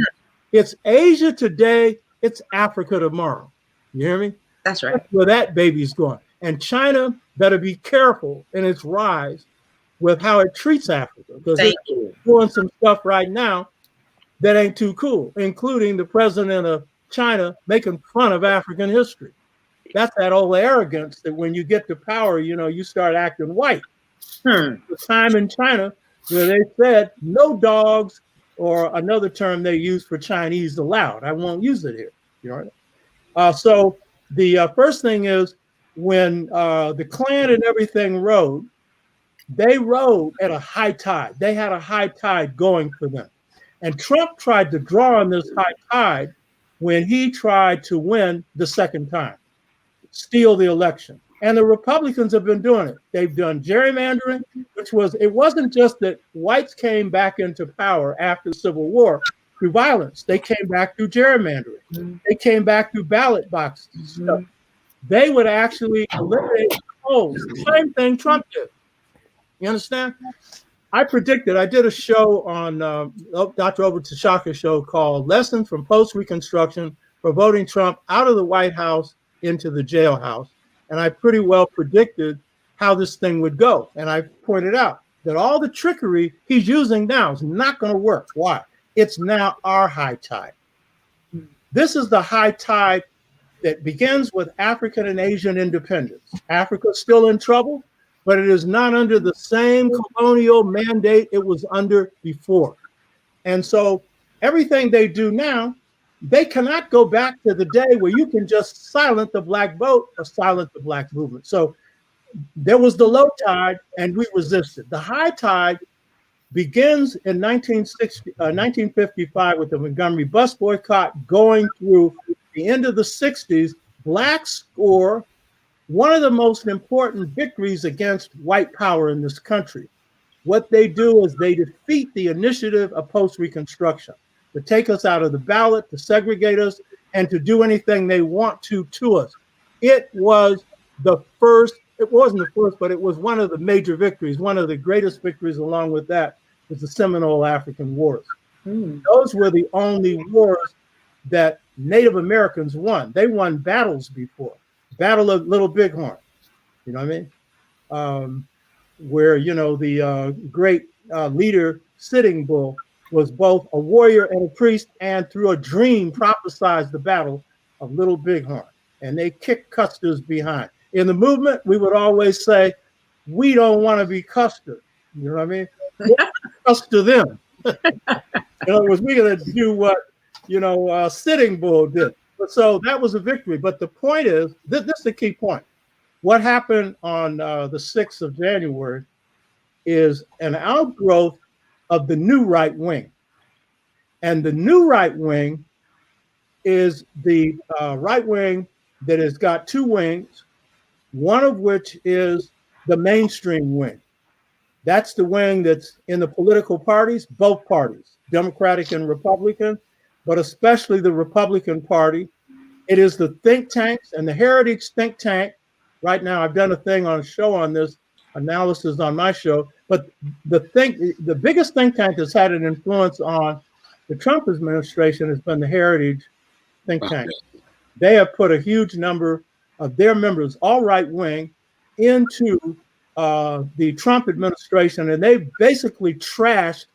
it's Asia today, it's Africa tomorrow. You hear me? That's right. That's where that baby's going. And China better be careful in its rise with how it treats Africa, because it's doing some stuff right now that ain't too cool, including the president of China making fun of African history. That's that old arrogance that when you get to power, you start acting white. The time in China where they said no dogs, or another term they use for Chinese, allowed. I won't use it here. So the first thing is, when the Klan and everything rode, they rode at a high tide. They had a high tide going for them. And Trump tried to draw on this high tide when he tried to win the second time, steal the election. And the Republicans have been doing it. They've done gerrymandering, it wasn't just that whites came back into power after the Civil War through violence. They came back through gerrymandering. They came back through ballot box stuff. they would actually eliminate polls. Same thing Trump did. You understand? I predicted, I did a show on Dr. Obert Tashaka's show called Lessons from Post-Reconstruction for Voting Trump Out of the White House into the Jailhouse. And I pretty well predicted how this thing would go. And I pointed out that all the trickery he's using now is not going to work. Why? It's now our high tide. This is the high tide that begins with African and Asian independence. Africa's still in trouble, but it is not under the same colonial mandate it was under before. And so everything they do now, they cannot go back to the day where you can just silence the black vote or silence the black movement. So there was the low tide and we resisted. The high tide begins in 1955 with the Montgomery bus boycott going through the end of the 60s. Blacks score one of the most important victories against white power in this country. What they do is they defeat the initiative of post-Reconstruction to take us out of the ballot, to segregate us, and to do anything they want to us. It was the first, it wasn't the first, but it was one of the major victories. One of the greatest victories along with that was the Seminole African Wars. Those were the only wars that Native Americans won. They won battles before. Battle of Little Bighorn, you know what I mean? Where, you know, the great leader, Sitting Bull, was both a warrior and a priest, and through a dream prophesied the battle of Little Bighorn. And they kicked Custer's behind. In the movement, we would always say, we don't want to be Custer. You know what I mean? Custer them. In other words, we're going to do what, you know, Sitting Bull did. So that was a victory. But the point is, this is the key point. What happened on the 6th of January is an outgrowth of the new right wing. And the new right wing is the right wing that has got two wings, one of which is the mainstream wing. That's the wing that's in the political parties, both parties, Democratic and Republican, but especially the Republican Party. It is the think tanks and the Heritage think tank. Right now, I've done a thing on a show on this, analysis on my show, but the biggest think tank that's had an influence on the Trump administration has been the Heritage think tank. They have put a huge number of their members, all right wing, into the Trump administration, and they basically trashed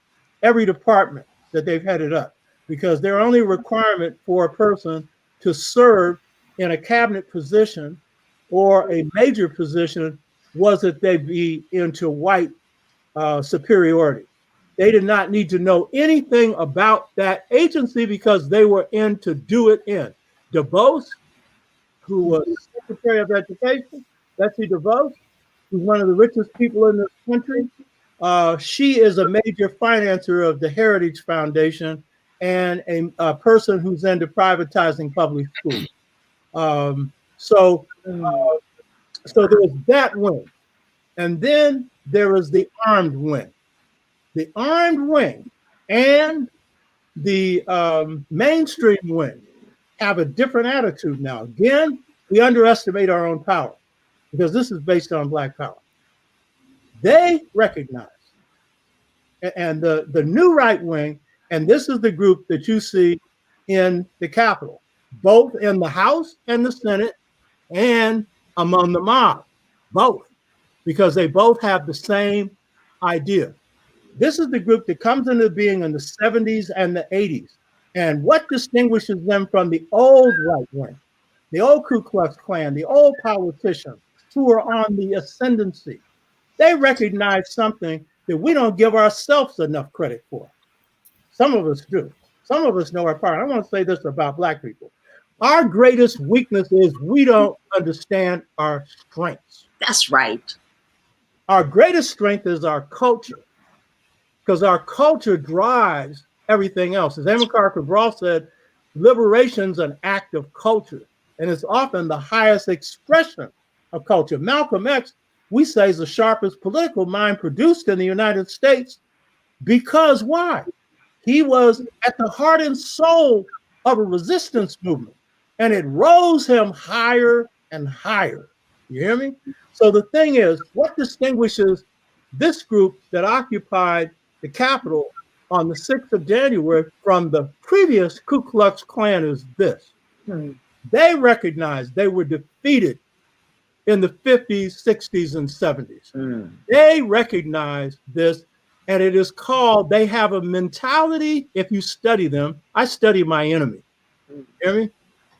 every department that they've headed up, because their only requirement for a person to serve in a cabinet position or a major position was that they be into white superiority. They did not need to know anything about that agency because they were in to do it in. DeVos, who was Secretary of Education, Betsy DeVos, who's one of the richest people in this country, she is a major financer of the Heritage Foundation and a person who's into privatizing public schools. So there's that wing. And then there is the armed wing. The armed wing and the mainstream wing have a different attitude now. Again, we underestimate our own power because this is based on Black power. They recognize, and the new right wing, and this is the group that you see in the Capitol, both in the House and the Senate and among the mob, both, because they both have the same idea. This is the group that comes into being in the 70s and the 80s. And what distinguishes them from the old right wing, the old Ku Klux Klan, the old politicians who are on the ascendancy? They recognize something that we don't give ourselves enough credit for. Some of us do. Some of us know our part. I want to say this about Black people. Our greatest weakness is we don't understand our strengths. That's right. Our greatest strength is our culture, because our culture drives everything else. As Amilcar Cabral said, liberation's an act of culture, and it's often the highest expression of culture. Malcolm X, we say, is the sharpest political mind produced in the United States because why? He was at the heart and soul of a resistance movement, and it rose him higher and higher. You hear me? So the thing is, what distinguishes this group that occupied the Capitol on the 6th of January from the previous Ku Klux Klan is this. They recognized they were defeated in the 50s, 60s, and 70s. They recognized this, and it is called, they have a mentality, if you study them, I study my enemy. You hear me?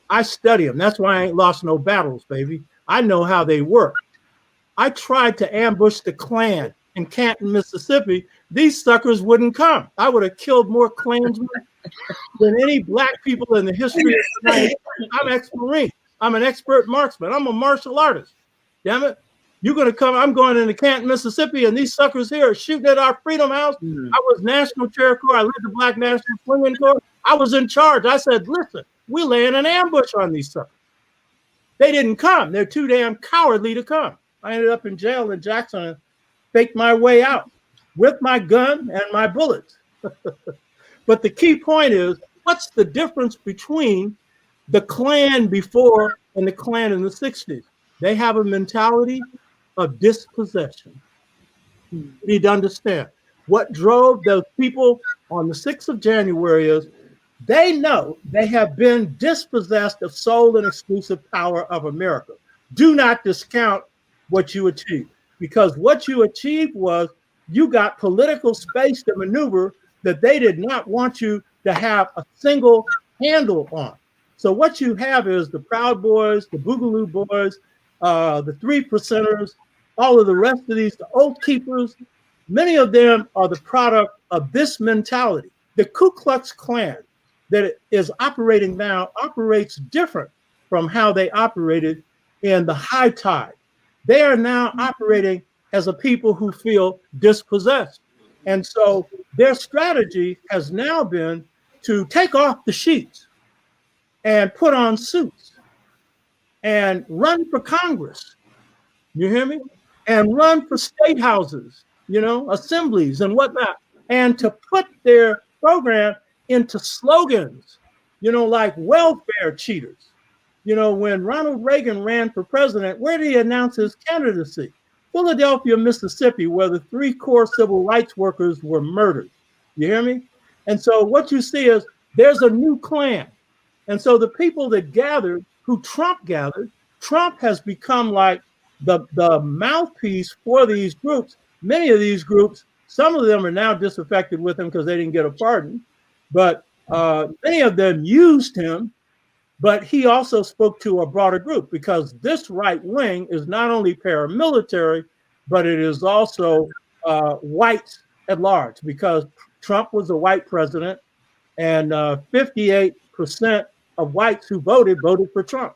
I study them. That's why I ain't lost no battles, baby. I know how they work. I tried to ambush the Klan in Canton, Mississippi. These suckers wouldn't come. I would have killed more Klansmen than any black people in the history of the United States. I'm ex-Marine. I'm an expert marksman. I'm a martial artist. Damn it. You're going to come. I'm going into Canton, Mississippi, and these suckers here are shooting at our Freedom House. I was National Chair Corps. I led the Black National Swinging Corps. I was in charge. I said, listen, we're laying an ambush on these suckers. They didn't come. They're too damn cowardly to come. I ended up in jail in Jackson and faked my way out with my gun and my bullets. But the key point is, what's the difference between the Klan before and the Klan in the 60s? They have a mentality of dispossession. You need to understand what drove those people on the 6th of January is they know they have been dispossessed of sole and exclusive power of America. Do not discount what you achieved, because what you achieved was you got political space to maneuver that they did not want you to have a single handle on. So what you have is the Proud Boys, the Boogaloo Boys, the 3%ers, all of the rest of these, the Oath Keepers. Many of them are the product of this mentality. The Ku Klux Klan that is operating now operates different from how they operated in the high tide. They are now operating as a people who feel dispossessed. And so their strategy has now been to take off the sheets and put on suits and run for Congress. You hear me? And run for state houses, you know, assemblies and whatnot, and to put their program into slogans, you know, like welfare cheaters. You know, when Ronald Reagan ran for president, where did he announce his candidacy? Philadelphia, Mississippi, where the 3 core civil rights workers were murdered. You hear me? And so what you see is there's a new Klan. And so the people that gathered, who Trump gathered, Trump has become like the mouthpiece for these groups. Many of these groups, some of them are now disaffected with him because they didn't get a pardon, but many of them used him. But he also spoke to a broader group, because this right wing is not only paramilitary, but it is also whites at large, because Trump was a white president, and 58% of whites who voted for Trump.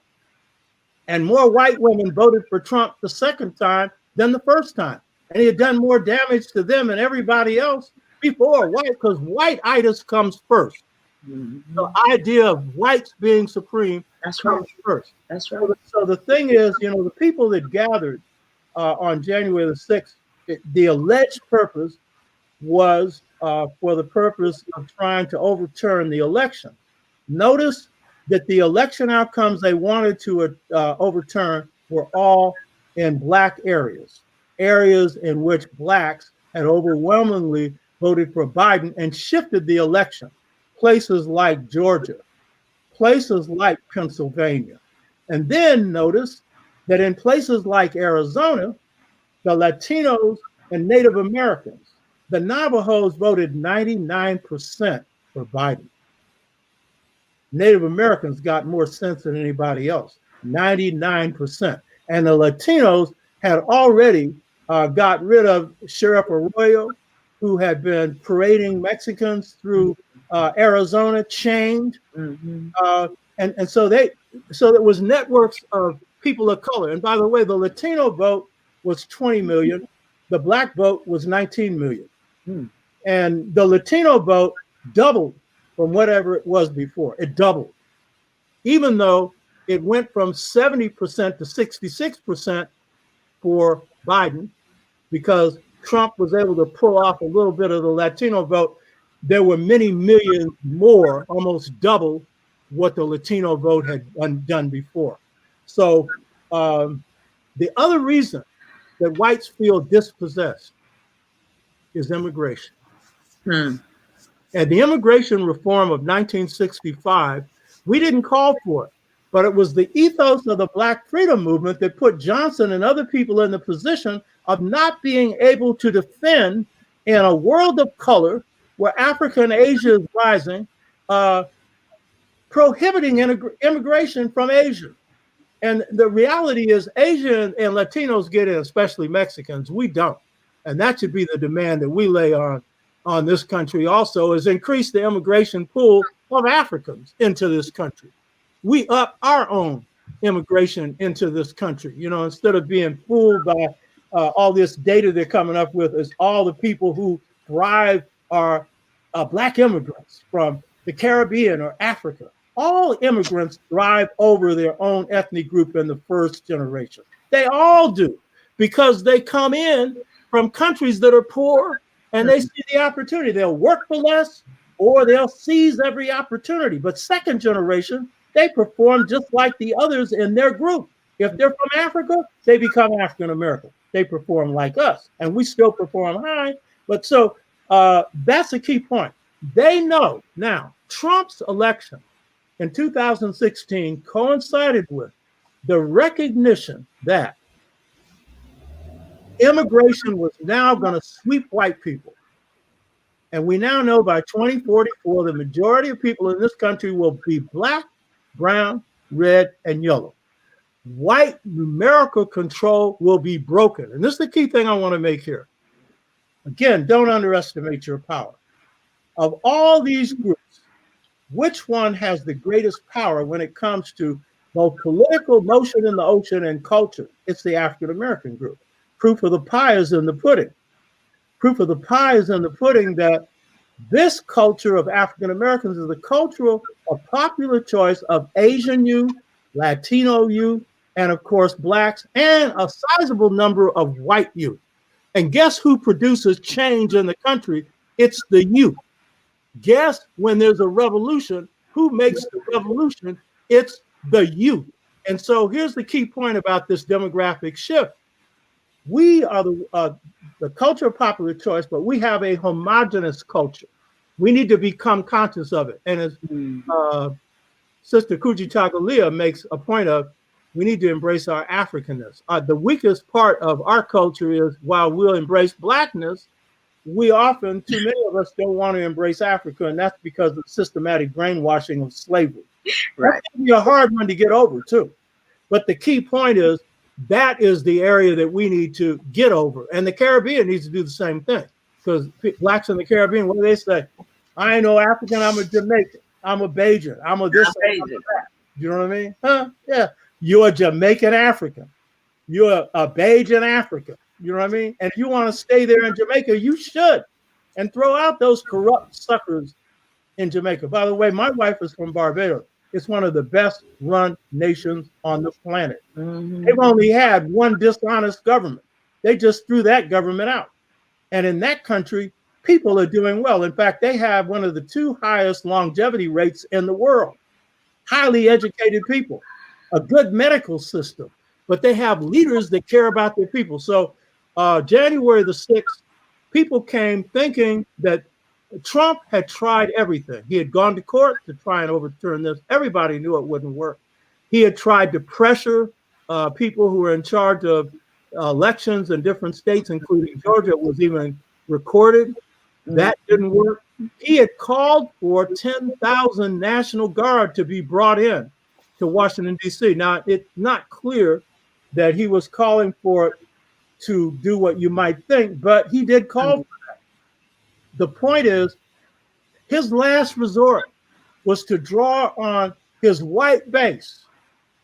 And more white women voted for Trump the second time than the first time. And he had done more damage to them and everybody else before white, because white-itis comes first. The idea of whites being supreme comes first. That's right. So the thing is, you know, the people that gathered on January the 6th, the alleged purpose was for the purpose of trying to overturn the election. Notice that the election outcomes they wanted to overturn were all in black areas, areas in which blacks had overwhelmingly voted for Biden and shifted the election. Places like Georgia, places like Pennsylvania. And then notice that in places like Arizona, the Latinos and Native Americans, the Navajos voted 99% for Biden. Native Americans got more sense than anybody else, 99%. And the Latinos had already got rid of Sheriff Arroyo, who had been parading Mexicans through Arizona, chained. And so there was networks of people of color. And by the way, the Latino vote was 20 million. The black vote was 19 million. And the Latino vote doubled from whatever it was before. It doubled, even though it went from 70% to 66% for Biden, because Trump was able to pull off a little bit of the Latino vote. There were many millions more, almost double what the Latino vote had done before. So The other reason that whites feel dispossessed is immigration. And the immigration reform of 1965, we didn't call for it, but it was the ethos of the Black freedom movement that put Johnson and other people in the position of not being able to defend in a world of color where Africa and Asia is rising, prohibiting immigration from Asia. And the reality is Asian and Latinos get in, especially Mexicans. We don't. And that should be the demand that we lay on this country also, is increase the immigration pool of Africans into this country. We up our own immigration into this country, you know, instead of being fooled by all this data they're coming up with is all the people who thrive are Black immigrants from the Caribbean or Africa. All immigrants thrive over their own ethnic group in the first generation. They all do, because they come in from countries that are poor and they see the opportunity. They'll work for less or they'll seize every opportunity. But second generation, they perform just like the others in their group. If they're from Africa, they become African American. They perform like us, and we still perform high. But so that's a key point. They know now Trump's election in 2016 coincided with the recognition that immigration was now going to sweep white people. And we now know by 2044, the majority of people in this country will be Black, brown, red, and yellow. White numerical control will be broken. And this is the key thing I want to make here. Again, don't underestimate your power. Of all these groups, which one has the greatest power when it comes to both political motion in the ocean and culture? It's the African American group. Proof of the pie is in the pudding. Proof of the pie is in the pudding that this culture of African Americans is the cultural, a popular choice of Asian youth, Latino youth, and of course, Blacks, and a sizable number of white youth. And guess who produces change in the country? It's the youth. Guess when there's a revolution, who makes the revolution? It's the youth. And so here's the key point about this demographic shift. We are the culture of popular choice, but we have a homogenous culture. We need to become conscious of it. And as Sister Kuji Tagalia makes a point of, we need to embrace our Africanness. The weakest part of our culture is while we'll embrace Blackness, we often, too many of us don't want to embrace Africa, and that's because of systematic brainwashing of slavery. Right. That's going to be a hard one to get over, too. But the key point is that is the area that we need to get over. And the Caribbean needs to do the same thing, because Blacks in the Caribbean, what do they say? I ain't no African, I'm a Jamaican, I'm a Bajan, I'm a this, I'm a that. You know what I mean? Huh? Yeah. You're a Jamaican African. You're a Bajan African. You know what I mean? And if you want to stay there in Jamaica, you should. And throw out those corrupt suckers in Jamaica. By the way, my wife is from Barbados. It's one of the best run nations on the planet. Mm-hmm. They've only had one dishonest government. They just threw that government out. And in that country, people are doing well. In fact, they have one of the 2 highest longevity rates in the world. Highly educated people, a good medical system, but they have leaders that care about their people. So January the 6th, people came thinking that Trump had tried everything. He had gone to court to try and overturn this. Everybody knew it wouldn't work. He had tried to pressure people who were in charge of elections in different states, including Georgia. It was even recorded. That didn't work. He had called for 10,000 National Guard to be brought in to Washington, D.C. Now, it's not clear that he was calling for it to do what you might think, but he did call for that. The point is, his last resort was to draw on his white base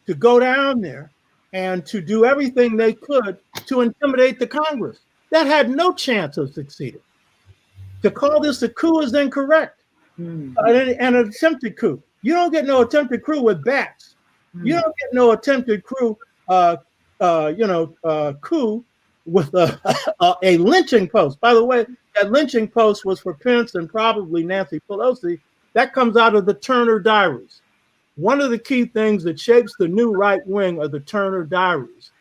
to go down there and to do everything they could to intimidate the Congress. That had no chance of succeeding. To call this a coup is incorrect. An attempted coup. You don't get no attempted coup with bats. You don't get no attempted coup, coup with a lynching post. By the way, that lynching post was for Pence and probably Nancy Pelosi. That comes out of the Turner Diaries. one of the key things that shapes the new right wing are the Turner Diaries,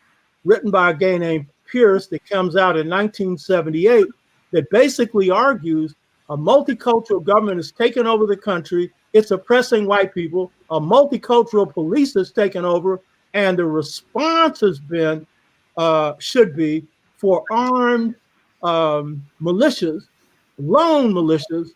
written by a guy named Pierce that comes out in 1978, that basically argues a multicultural government has taken over the country. It's oppressing white people. A multicultural police has taken over, and the response has been, should be, for armed militias, lone militias,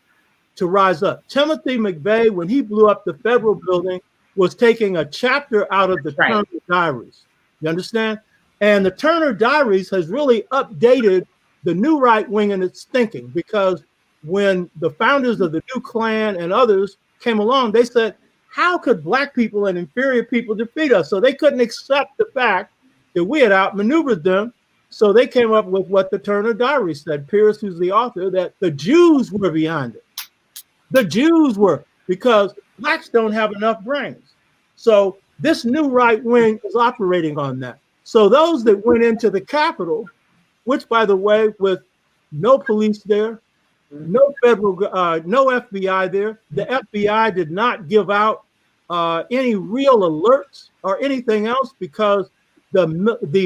to rise up. Timothy McVeigh, when he blew up the federal building, was taking a chapter out of the Turner Diaries. You understand? And the Turner Diaries has really updated the new right wing in its thinking, because when the founders of the New Klan and others came along, they said, how could black people and inferior people defeat us? So they couldn't accept the fact that we had outmaneuvered them. So they came up with what the Turner Diaries said. Pierce, who's the author, that the Jews were behind it. The Jews were, because blacks don't have enough brains. So this new right wing is operating on that. So those that went into the Capitol, which, by the way, with no police there, no federal, no FBI there, the FBI did not give out any real alerts or anything else, because the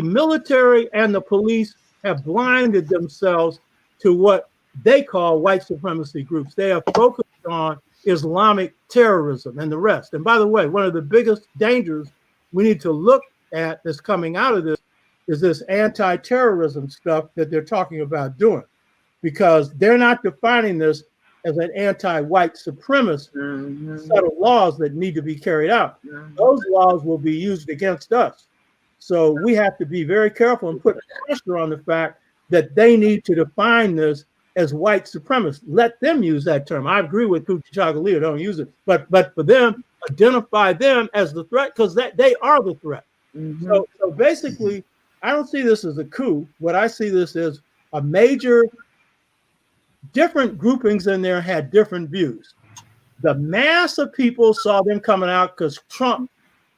military and the police have blinded themselves to what they call white supremacy groups. They are focused on Islamic terrorism and the rest. And by the way, one of the biggest dangers we need to look at that's coming out of this is this anti-terrorism stuff that they're talking about doing, because they're not defining this as an anti-white supremacist set of laws that need to be carried out. Those laws will be used against us. So we have to be very careful and put pressure on the fact that they need to define this as white supremacists. Let them use that term. I agree with Kuchagalia, don't use it. But for them, identify them as the threat, because they are the threat. So basically, I don't see this as a coup. What I see this as a major, different groupings in there had different views. The mass of people saw them coming out because Trump,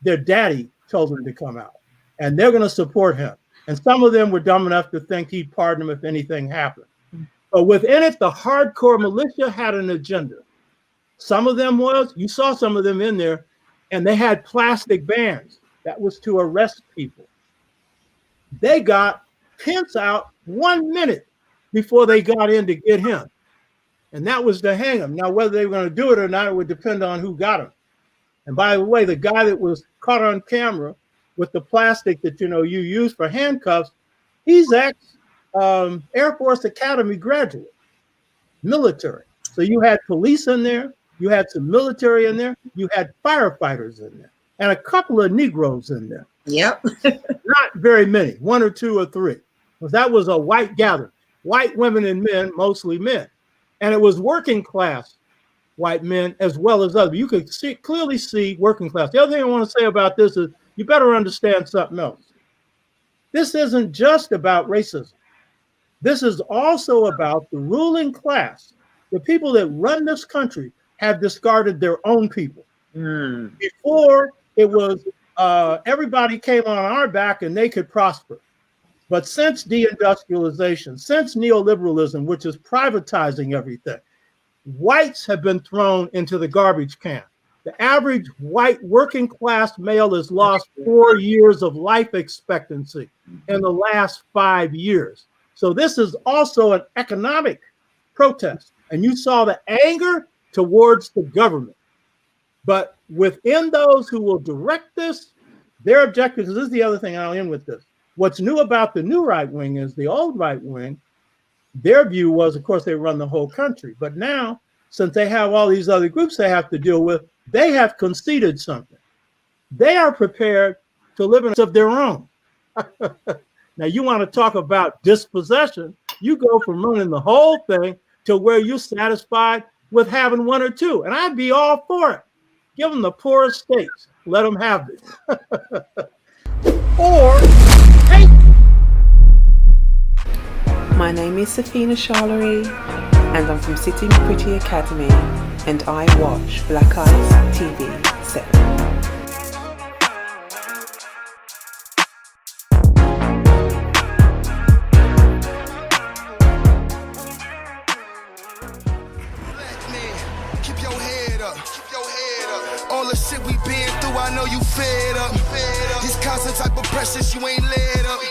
their daddy, told them to come out, and they're going to support him. And some of them were dumb enough to think he'd pardon them if anything happened. But within it, the hardcore militia had an agenda. Some of them you saw some of them in there, and they had plastic bands. That was to arrest people. They got Pence out 1 minute before they got in to get him. And that was to hang him. Now, whether they were going to do it or not, it would depend on who got him. And by the way, the guy that was caught on camera with the plastic that you use for handcuffs, he's Air Force Academy graduate, military. So you had police in there, you had some military in there, you had firefighters in there, and a couple of Negroes in there. Yep. Not very many, 1 or 2 or 3. Because that was a white gathering. White women and men, mostly men. And it was working class white men as well as others. You could clearly see working class. The other thing I want to say about this is you better understand something else. This isn't just about racism. This is also about the ruling class. The people that run this country have discarded their own people. Before, it was everybody came on our back and they could prosper. But since deindustrialization, since neoliberalism, which is privatizing everything, whites have been thrown into the garbage can. The average white working class male has lost 4 years of life expectancy in the last 5 years. So this is also an economic protest. And you saw the anger towards the government. But within those who will direct this, their objectives, this is the other thing, I'll end with this. What's new about the new right wing is the old right wing, their view was, of course, they run the whole country. But now, since they have all these other groups they have to deal with, they have conceded something. They are prepared to live in of their own. Now, you want to talk about dispossession, you go from running the whole thing to where you're satisfied with having 1 or 2. And I'd be all for it. Give them the poorest states. Let them have it. Or take. My name is Safina Charlery, and I'm from City Pretty Academy, and I watch Black Eyes TV 7. All the shit we been I know you fed up. This constant type of pressure, you ain't led up.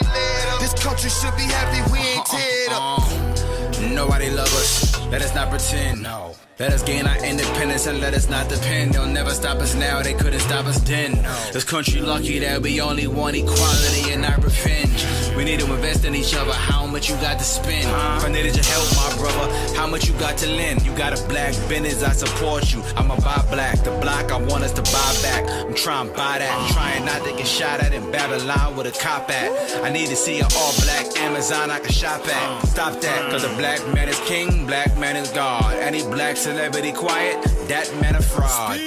This country should be happy we ain't teared up. Nobody love us, let us not pretend. No. Let us gain our independence and let us not depend. They'll never stop us now, they couldn't stop us then. This country lucky that we only want equality and not revenge. We need to invest in each other, how much you got to spend? If I needed your help, my brother, how much you got to lend? You got a black business, I support you. I'ma buy black, the block I want us to buy back. I'm trying to buy that, trying not to get shot at in Babylon with a cop at. I need to see an all black Amazon I can shop at. Stop that, cause a black man is king, black man is God. Any black celebrity quiet, that man a fraud.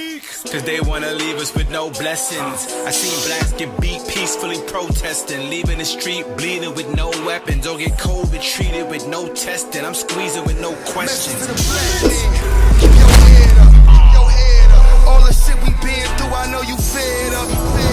Cause they wanna leave us with no blessings. I seen blacks get beat peacefully protesting, leaving the street bleeding with no weapons, or get COVID treated with no testing. I'm squeezing with no questions. Keep your head up, your head up. All the shit we been through, I know you fed up.